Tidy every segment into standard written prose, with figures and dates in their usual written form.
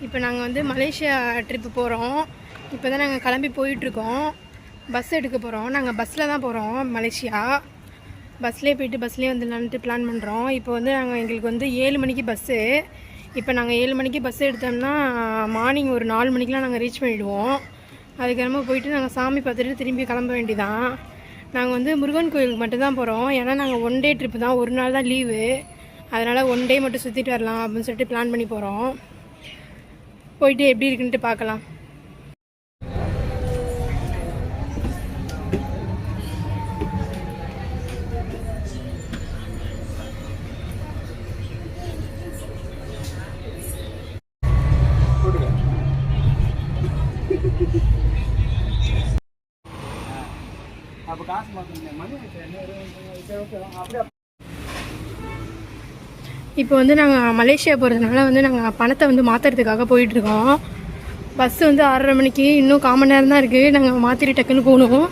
இப்போ நாங்கள் வந்து மலேசியா ட்ரிப்பு போகிறோம். இப்போ தான் நாங்கள் கிளம்பி போயிட்டுருக்கோம். பஸ் எடுக்க போகிறோம். நாங்கள் பஸ்ஸில் தான் போகிறோம் மலேசியா. பஸ்லேயே போய்ட்டு பஸ்லேயே வந்துடலான்ட்டு பிளான் பண்ணுறோம். இப்போ வந்து எங்களுக்கு வந்து 7 மணிக்கு பஸ்ஸு. இப்போ நாங்கள் 7 மணிக்கு பஸ் எடுத்தோம்னா மார்னிங் ஒரு 4 மணிக்கெலாம் நாங்கள் ரீச் பண்ணிவிடுவோம். அதுக்கப்புறமா போயிட்டு நாங்கள் சாமி பார்த்துட்டு திரும்பி கிளம்ப வேண்டியதான். நாங்கள் வந்து முருகன் கோயிலுக்கு மட்டும்தான் போகிறோம். ஏன்னா நாங்கள் 1 டே ட்ரிப்பு தான், ஒரு நாள் தான் லீவு. அதனால் 1 டே மட்டும் சுற்றிட்டு வரலாம் அப்படின்னு சொல்லிட்டு பிளான் பண்ணி போகிறோம். போயிட்டு எப்படி இருக்குன்ட்டு பார்க்கலாம். இப்போ வந்து நாங்கள் மலேசியா போகிறதுனால வந்து நாங்கள் பணத்தை வந்து மாற்றுறதுக்காக போயிட்டுருக்கோம். பஸ்ஸு வந்து 6:30 மணிக்கு, இன்னும் 1/4 மணி நேரம் தான் இருக்குது. நாங்கள் மாற்றிட்டு டக்குன்னு போகணும்.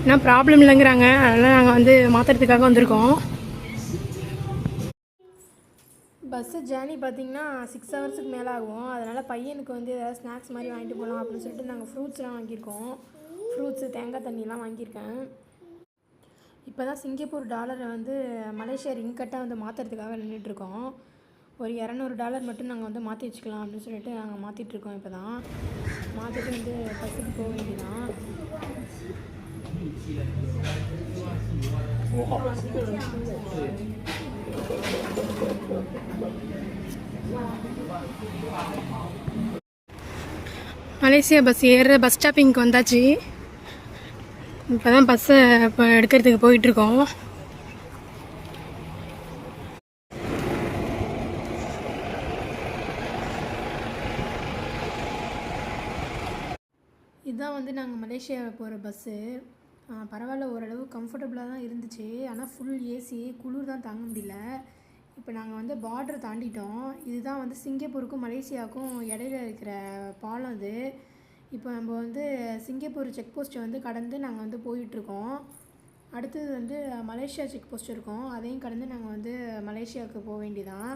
ஏன்னா ப்ராப்ளம் இல்லைங்கிறாங்க, அதனால் நாங்கள் வந்து மாற்றுறதுக்காக வந்திருக்கோம். பஸ்ஸு ஜேர்னி பார்த்திங்கன்னா 6 ஹவர்ஸுக்கு மேலே ஆகும். அதனால் பையனுக்கு வந்து ஏதாவது ஸ்நாக்ஸ் மாதிரி வாங்கிட்டு போகலாம் அப்படின்னு சொல்லிட்டு நாங்கள் ஃப்ரூட்ஸ்லாம் வாங்கியிருக்கோம். ஃப்ரூட்ஸு, தேங்காய் தண்ணிலாம் வாங்கியிருக்கேன். இப்போ தான் சிங்கப்பூர் டாலரை வந்து மலேசியா ரிங்கட்டாக வந்து மாற்றுறதுக்காக நின்றுட்டுருக்கோம். ஒரு $200 மட்டும் நாங்கள் வந்து மாற்றி வச்சுக்கலாம் அப்படின்னு சொல்லிட்டு நாங்கள் மாற்றிட்டுருக்கோம். இப்போ தான் மாற்றிட்டு வந்து பஸ்ஸுக்கு போக வேண்டியதான். மலேசியா பஸ் ஏறுற பஸ் ஸ்டாப்பிங்க்கு வந்தாச்சு. இப்போ தான் பஸ்ஸை இப்போ எடுக்கிறதுக்கு போயிட்டுருக்கோம். இதுதான் வந்து நாங்கள் மலேசியா போகிற பஸ்ஸு. பரவாயில்ல, ஓரளவு கம்ஃபர்டபுளாக தான் இருந்துச்சு. ஆனால் ஃபுல் ஏசி, குளிர் தான் தாங்க முடியல. இப்போ நாங்கள் வந்து பார்டர் தாண்டிட்டோம். இதுதான் வந்து சிங்கப்பூருக்கும் மலேசியாவுக்கும் இடையில இருக்கிற பாலம் இது. இப்போ நம்ம வந்து சிங்கப்பூர் செக் போஸ்ட்டை வந்து கடந்து நாங்கள் வந்து போயிட்டுருக்கோம். அடுத்தது வந்து மலேசியா செக் போஸ்ட் இருக்கும், அதையும் கடந்து நாங்கள் வந்து மலேசியாவுக்கு போக வேண்டியதான்.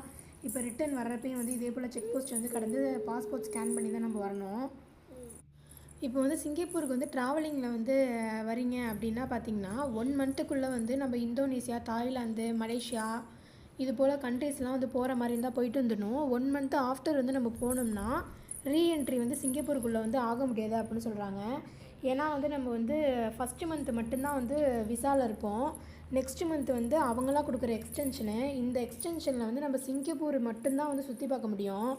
இப்போ ரிட்டன் வர்றப்பையும் வந்து இதே போல் செக் போஸ்ட் வந்து கடந்து பாஸ்போர்ட் ஸ்கேன் பண்ணி தான் நம்ம வரணும். இப்போ வந்து சிங்கப்பூருக்கு வந்து ட்ராவலிங்கில் வந்து வரீங்க அப்படின்னா பார்த்திங்கன்னா 1 மந்த்துக்குள்ளே வந்து நம்ம இந்தோனேசியா, தாய்லாந்து, மலேசியா இது போல் கண்ட்ரீஸ்லாம் வந்து போகிற மாதிரி இருந்தால் போயிட்டு வந்துடணும். 1 மந்த்து ஆஃப்டர் வந்து நம்ம போனோம்னா ரீஎன்ட்ரி வந்து சிங்கப்பூருக்குள்ளே வந்து ஆக முடியாது அப்படின்னு சொல்கிறாங்க. ஏன்னா வந்து நம்ம வந்து ஃபஸ்ட்டு மந்த்து மட்டும்தான் வந்து விசாவில் இருப்போம். நெக்ஸ்ட்டு மந்த்து வந்து அவங்களாம் கொடுக்குற எக்ஸ்டென்ஷனு. இந்த எக்ஸ்டென்ஷனில் வந்து நம்ம சிங்கப்பூர் மட்டும்தான் வந்து சுற்றி பார்க்க முடியும்.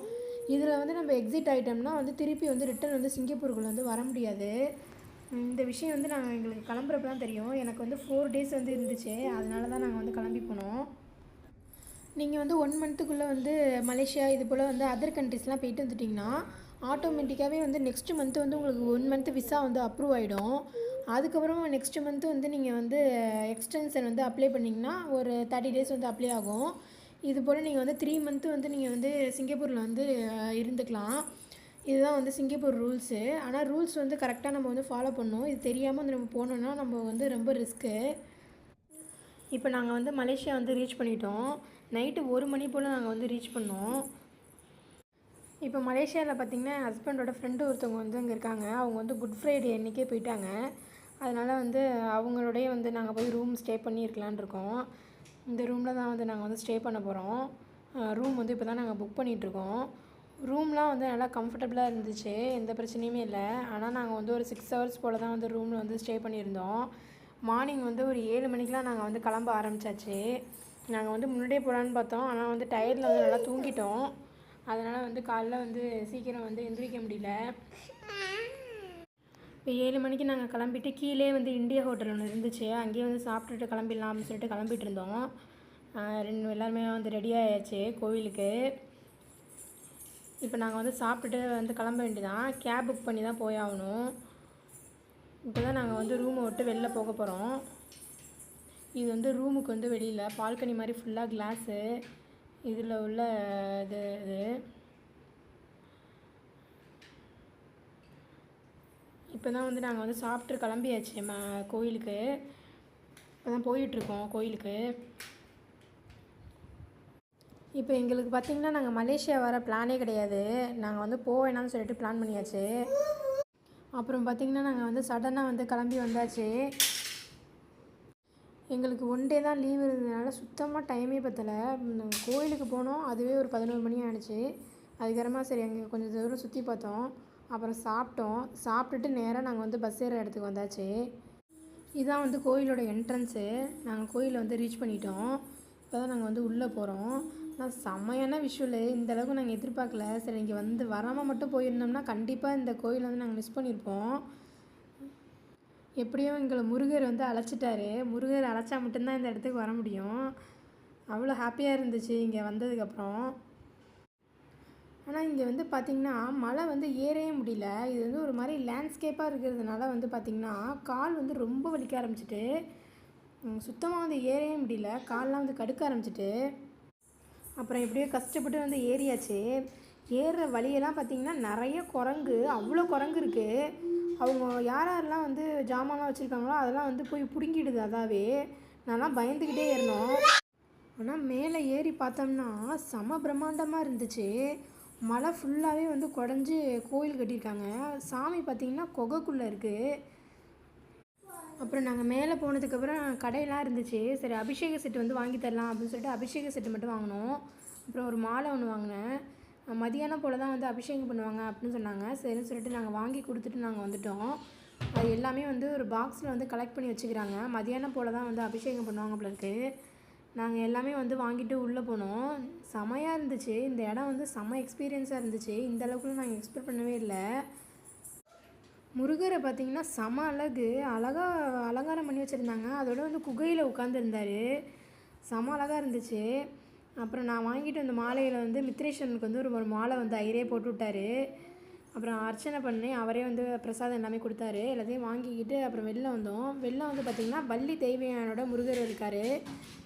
இதில் வந்து நம்ம எக்ஸிட் ஆகிட்டோம்னா வந்து திருப்பி வந்து ரிட்டன் வந்து சிங்கப்பூருக்குள்ளே வந்து வர முடியாது. இந்த விஷயம் வந்து நாங்கள் எங்களுக்கு கிளம்புறப்ப தான் தெரியும். எனக்கு வந்து 4 டேஸ் வந்து இருந்துச்சு, அதனால தான் நாங்கள் வந்து கிளம்பி போனோம். நீங்கள் வந்து 1 மந்த்துக்குள்ளே வந்து மலேசியா இது போல் வந்து அதர் கண்ட்ரிஸ்லாம் போயிட்டு வந்துட்டிங்கன்னா ஆட்டோமேட்டிக்காகவே வந்து நெக்ஸ்ட்டு மந்த்து வந்து உங்களுக்கு 1 மந்த்து விசா வந்து அப்ரூவ் ஆகிடும். அதுக்கப்புறம் நெக்ஸ்ட்டு மந்த்து வந்து நீங்கள் வந்து எக்ஸ்டென்ஷன் வந்து அப்ளை பண்ணிங்கன்னா ஒரு 30 டேஸ் வந்து அப்ளை ஆகும். இது போல் நீங்கள் வந்து 3 மந்த்து வந்து நீங்கள் வந்து சிங்கப்பூரில் வந்து இருந்துக்கலாம். இதுதான் வந்து சிங்கப்பூர் ரூல்ஸு. ஆனால் ரூல்ஸ் வந்து கரெக்டாக நம்ம வந்து ஃபாலோ பண்ணணும். இது தெரியாமல் வந்து நம்ம போனோன்னா நம்ம வந்து ரொம்ப ரிஸ்க்கு. இப்போ நாங்கள் வந்து மலேசியா வந்து ரீச் பண்ணிட்டோம். நைட்டு 1 மணி போல் நாங்கள் வந்து ரீச் பண்ணோம். இப்போ மலேசியாவில் பார்த்திங்கன்னா என் ஹஸ்பண்டோட ஃப்ரெண்டு ஒருத்தவங்க வந்து அங்கே இருக்காங்க. அவங்க வந்து குட் ஃப்ரைடே அன்றைக்கே போயிட்டாங்க. அதனால் வந்து அவங்களோடய வந்து நாங்கள் போய் ரூம் ஸ்டே பண்ணியிருக்கலான் இருக்கோம். இந்த ரூமில் தான் வந்து நாங்கள் வந்து ஸ்டே பண்ண போகிறோம். ரூம் வந்து இப்போ தான் நாங்கள் புக் பண்ணிகிட்ருக்கோம். ரூம்லாம் வந்து நல்லா கம்ஃபர்டபுளாக இருந்துச்சு, எந்த பிரச்சனையுமே இல்லை. ஆனால் நாங்கள் வந்து ஒரு 6 ஹவர்ஸ் போல் தான் வந்து ரூமில் வந்து ஸ்டே பண்ணியிருந்தோம். மார்னிங் வந்து ஒரு 7 மணிக்கெலாம் நாங்கள் வந்து கிளம்ப ஆரம்பித்தாச்சு. நாங்கள் வந்து முன்னாடியே போகலான்னு பார்த்தோம், ஆனால் வந்து டயர்டில் வந்து நல்லா தூங்கிட்டோம். அதனால் வந்து காலைல வந்து சீக்கிரம் வந்து எந்திரிக்க முடியல. இப்போ 7 மணிக்கு நாங்கள் கிளம்பிட்டு கீழே வந்து இந்தியா ஹோட்டல் ஒன்று இருந்துச்சு, அங்கேயே வந்து சாப்பிட்டுட்டு கிளம்பிடலாம் அப்படின்னு சொல்லிட்டு கிளம்பிட்டு இருந்தோம். எல்லாருமே வந்து ரெடி ஆயாச்சு கோவிலுக்கு. இப்போ நாங்கள் வந்து சாப்பிட்டுட்டு வந்து கிளம்ப வேண்டியதான். கேப் புக் பண்ணி தான் போய் ஆகணும். இப்போ தான் நாங்கள் வந்து ரூமை விட்டு வெளில போக போகிறோம். இது வந்து ரூமுக்கு வந்து வெளியில் பால்கனி மாதிரி ஃபுல்லாக கிளாஸு. இதில் உள்ள இது இப்போ தான் வந்து நாங்கள் வந்து சாப்பிட்டு கிளம்பியாச்சு கோயிலுக்கு. இப்போ தான் போயிட்டுருக்கோம் கோயிலுக்கு. இப்போ எங்களுக்கு பார்த்திங்கன்னா நாங்கள் மலேசியா வர பிளானே கிடையாது. நாங்கள் வந்து வேணாம்னு சொல்லிட்டு பிளான் பண்ணியாச்சு. அப்புறம் பார்த்திங்கன்னா நாங்கள் வந்து சடனாக வந்து கிளம்பி வந்தாச்சு. எங்களுக்கு ஒன் டே தான் லீவ் இருந்ததுனால சுத்தமாக டைமே பத்தலை. கோயிலுக்கு போனோம், அதுவே ஒரு 11 மணி ஆகிடுச்சு. அதுக்கப்புறமா சரி அங்கே கொஞ்சம் தூரம் சுற்றி பார்த்தோம். அப்புறம் சாப்பிட்டுட்டு நேராக நாங்கள் வந்து பஸ் ஏறுற இடத்துக்கு வந்தாச்சு. இதுதான் வந்து கோயிலோட என்ட்ரன்ஸு. நாங்கள் கோயிலை வந்து ரீச் பண்ணிட்டோம். இப்போ தான் நாங்கள் வந்து உள்ளே போகிறோம். ஆனால் செம்மையான விஷுவலு, இந்தளவுக்கு நாங்கள் எதிர்பார்க்கல. சரி இங்கே வந்து வராமல் மட்டும் போயிருந்தோம்னா கண்டிப்பாக இந்த கோயிலை வந்து நாங்கள் மிஸ் பண்ணியிருப்போம். எப்படியும் எங்களை முருகர் வந்து அழைச்சிட்டாரு. முருகர் அழைச்சா மட்டும்தான் இந்த இடத்துக்கு வர முடியும். அவ்வளோ ஹாப்பியாக இருந்துச்சு இங்கே வந்ததுக்கப்புறம். ஆனால் இங்கே வந்து பார்த்திங்கன்னா மலை வந்து ஏறவே முடியல. இது வந்து ஒரு மாதிரி லேண்ட்ஸ்கேப்பாக இருக்கிறதுனால வந்து பார்த்திங்கன்னா கால் வந்து ரொம்ப வலிக்க ஆரம்பிச்சிட்டு, சுத்தமாக வந்து ஏறவே முடியல. கால்லாம் வந்து கடுக்க ஆரம்பிச்சிட்டு, அப்புறம் எப்படியோ கஷ்டப்பட்டு வந்து ஏறியாச்சு. ஏறுற வழியெல்லாம் பார்த்திங்கன்னா நிறைய குரங்கு, அவ்வளோ குரங்கு இருக்குது. அவங்க யாரெல்லாம் வந்து ஜாமான்லாம் வச்சுருக்காங்களோ அதெல்லாம் வந்து போய் பிடுங்கிடுது. அதாவே நான்லாம் பயந்துக்கிட்டே ஏறினோம். ஆனால் மேலே ஏறி பார்த்தோம்னா செம பிரம்மாண்டமாக இருந்துச்சு. மலை ஃபுல்லாகவே வந்து குடஞ்சி கோயில் கட்டியிருக்காங்க. சாமி பார்த்திங்கன்னா குகைக்குள்ளே இருக்குது. அப்புறம் நாங்கள் மேலே போனதுக்கப்புறம் கடையெல்லாம் இருந்துச்சு. சரி அபிஷேக செட்டு வந்து வாங்கி தரலாம் அப்படின்னு சொல்லிட்டு அபிஷேக செட்டு மட்டும் வாங்கினோம். அப்புறம் ஒரு மாலை ஒன்று வாங்கினேன். மதியானம் போல் தான் வந்து அபிஷேகம் பண்ணுவாங்க அப்படின்னு சொன்னாங்க. சரின்னு சொல்லிட்டு நாங்கள் வாங்கி கொடுத்துட்டு நாங்கள் வந்துவிட்டோம். அது எல்லாமே வந்து ஒரு பாக்ஸில் வந்து கலெக்ட் பண்ணி வச்சுக்கிறாங்க. மதியானம் போல் தான் வந்து அபிஷேகம் பண்ணுவாங்க போல இருக்குது. நாங்கள் எல்லாமே வந்து வாங்கிட்டு உள்ளே போனோம். செமையாக இருந்துச்சு. இந்த இடம் வந்து செம்ம எக்ஸ்பீரியன்ஸாக இருந்துச்சு. இந்த அளவுக்கு நாங்கள் எக்ஸ்பெக்ட் பண்ணவே இல்லை. முருகரை பார்த்திங்கன்னா செம அழகாக அலங்காரம் பண்ணி வச்சுருந்தாங்க. அதோட வந்து குகையில் உட்காந்துருந்தார். செம அழகாக இருந்துச்சு. அப்புறம் நான் வாங்கிட்டு வந்த மாலையில் வந்து மித்ரேஸ்வரனுக்கு வந்து ஒரு மாலை வந்து ஐயரே போட்டு விட்டார். அப்புறம் அர்ச்சனை பண்ணி அவரே வந்து பிரசாதம் எல்லாமே கொடுத்தாரு. எல்லாத்தையும் வாங்கிக்கிட்டு அப்புறம் வெளில வந்தோம். வெளில வந்து பார்த்திங்கன்னா வள்ளி தெய்வயானோட முருகர் இருக்கார்.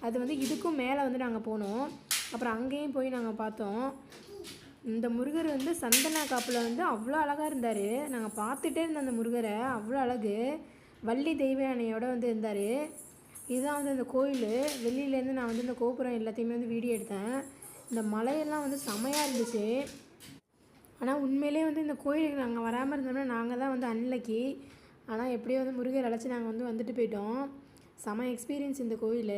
அது வந்து இதுக்கும் மேலே வந்து நாங்கள் போனோம். அப்புறம் அங்கேயும் போய் நாங்கள் பார்த்தோம். இந்த முருகர் வந்து சந்தன காப்பில் வந்து அவ்வளோ அழகாக இருந்தார். நாங்கள் பார்த்துட்டே இருந்தோம் அந்த முருகரை, அவ்வளோ அழகு. வள்ளி தெய்வயானையோடு வந்து இருந்தார். இதுதான் வந்து இந்த கோயில். வெளியிலேருந்து நான் வந்து இந்த கோபுரம் எல்லாத்தையுமே வந்து வீடியோ எடுத்தேன். இந்த மலையெல்லாம் வந்து செமையாக இருந்துச்சு. ஆனால் உண்மையிலே வந்து இந்த கோயிலுக்கு நாங்கள் வராமல் இருந்தோம்னா நாங்கள் தான் வந்து அன்லக்கி. ஆனால் எப்படியோ வந்து முருகர் அழைச்சி நாங்கள் வந்துட்டு போயிட்டோம். செம எக்ஸ்பீரியன்ஸ் இந்த கோயில்.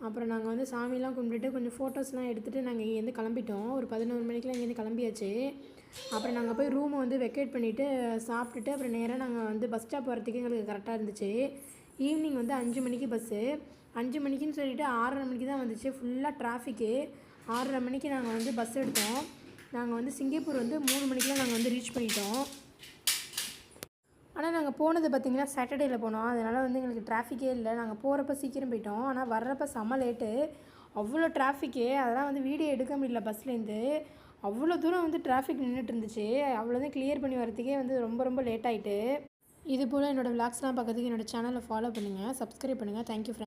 அப்புறம் நாங்கள் வந்து சாமிலாம் கும்பிட்டுட்டு கொஞ்சம் ஃபோட்டோஸ்லாம் எடுத்துகிட்டு நாங்கள் இங்கேருந்து கிளம்பிட்டோம். ஒரு 11 மணிக்கெலாம் இங்கேருந்து கிளம்பியாச்சு. அப்புறம் நாங்கள் போய் ரூமை வந்து வெக்கேட் பண்ணிவிட்டு சாப்பிட்டுட்டு அப்புறம் நேராக நாங்கள் வந்து பஸ் ஸ்டாப் போகிறதுக்கு எங்களுக்கு கரெக்டாக இருந்துச்சு. ஈவினிங் வந்து 5 மணிக்கு பஸ்ஸு. 5 மணிக்குன்னு சொல்லிவிட்டு 6:30 மணிக்கு தான் வந்துச்சு. ஃபுல்லாக டிராஃபிக்கு. 6:30 மணிக்கு நாங்கள் வந்து பஸ் எடுத்தோம். நாங்கள் வந்து சிங்கப்பூர் வந்து 3 மணிக்கெலாம் நாங்கள் வந்து ரீச் பண்ணிட்டோம். ஆனால் நாங்கள் போனது பார்த்திங்கன்னா சாட்டர்டேயில் போனோம். அதனால் வந்து எங்களுக்கு டிராஃபிக்கே இல்லை. நாங்கள் போகிறப்ப சீக்கிரம் போயிட்டோம். ஆனால் வர்றப்போ செம்ம லேட்டு. அவ்வளோ டிராஃபிக்கு. அதெல்லாம் வந்து வீடியோ எடுக்க முடியல பஸ்லேருந்து. அவ்வளோ தூரம் வந்து டிராஃபிக் நின்றுட்டு இருந்துச்சு. அவ்வளோதான் கிளியர் பண்ணி வரதுக்கே வந்து ரொம்ப லேட் ஆகிட்டு. இது போல் என்னோடய விளாக்ஸ்லாம் பார்க்கறதுக்கு என்னோடய சேனலை ஃபாலோ பண்ணுங்கள், சப்ஸ்கிரைப் பண்ணுங்கள். Thank you friends.